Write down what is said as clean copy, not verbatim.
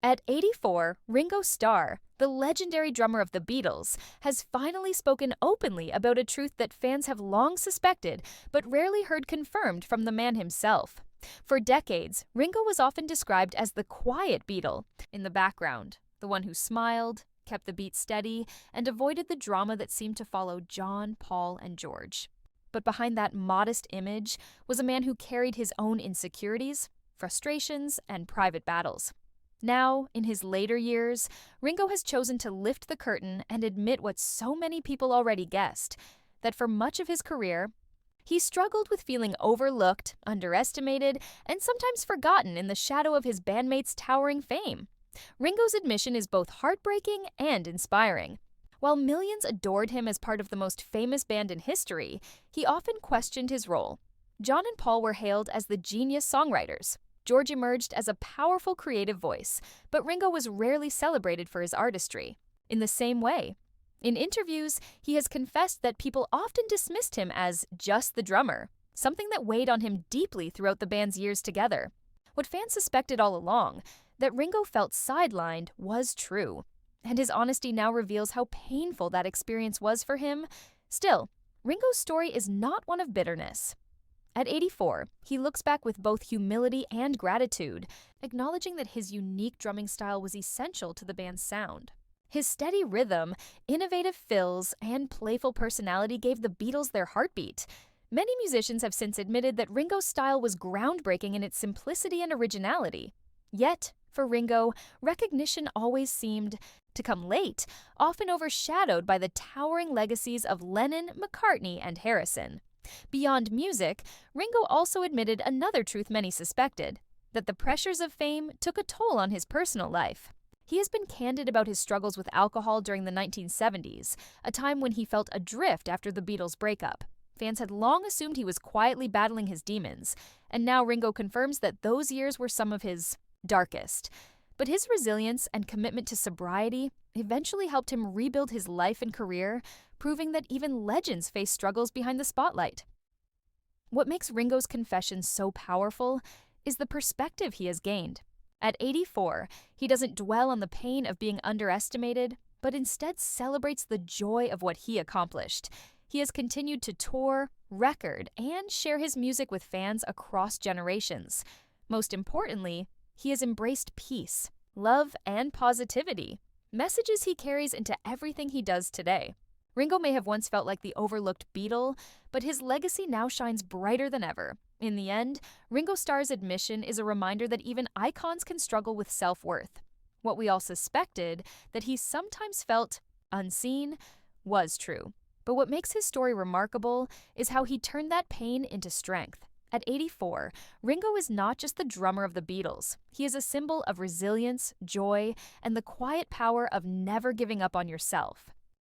At 84, Ringo Starr, the legendary drummer of the Beatles, has finally spoken openly about a truth that fans have long suspected but rarely heard confirmed from the man himself. For decades, Ringo was often described as the quiet Beatle, in the background, the one who smiled, kept the beat steady, and avoided the drama that seemed to follow John, Paul, and George. But behind that modest image was a man who carried his own insecurities, frustrations, and private battles. Now, in his later years, Ringo has chosen to lift the curtain and admit what so many people already guessed, that for much of his career, he struggled with feeling overlooked, underestimated, and sometimes forgotten in the shadow of his bandmates' towering fame. Ringo's admission is both heartbreaking and inspiring. While millions adored him as part of the most famous band in history, he often questioned his role. John and Paul were hailed as the genius songwriters. George emerged as a powerful creative voice, but Ringo was rarely celebrated for his artistry. In the same way, in interviews, he has confessed that people often dismissed him as just the drummer, something that weighed on him deeply throughout the band's years together. What fans suspected all along, that Ringo felt sidelined, was true, and his honesty now reveals how painful that experience was for him. Still, Ringo's story is not one of bitterness. At 84, he looks back with both humility and gratitude, acknowledging that his unique drumming style was essential to the band's sound. His steady rhythm, innovative fills, and playful personality gave the Beatles their heartbeat. Many musicians have since admitted that Ringo's style was groundbreaking in its simplicity and originality. Yet, for Ringo, recognition always seemed to come late, often overshadowed by the towering legacies of Lennon, McCartney, and Harrison. Beyond music, Ringo also admitted another truth many suspected, that the pressures of fame took a toll on his personal life. He has been candid about his struggles with alcohol during the 1970s, a time when he felt adrift after the Beatles' breakup. Fans had long assumed he was quietly battling his demons, and now Ringo confirms that those years were some of his darkest. But his resilience and commitment to sobriety eventually helped him rebuild his life and career, proving that even legends face struggles behind the spotlight. What makes Ringo's confession so powerful is the perspective he has gained. At 84, he doesn't dwell on the pain of being underestimated, but instead celebrates the joy of what he accomplished. He has continued to tour, record, and share his music with fans across generations. Most importantly, he has embraced peace, love, and positivity, messages he carries into everything he does today. Ringo may have once felt like the overlooked Beatle, but his legacy now shines brighter than ever. In the end, Ringo Starr's admission is a reminder that even icons can struggle with self-worth. What we all suspected, that he sometimes felt unseen, was true. But what makes his story remarkable is how he turned that pain into strength. At 84, Ringo is not just the drummer of the Beatles. He is a symbol of resilience, joy, and the quiet power of never giving up on yourself.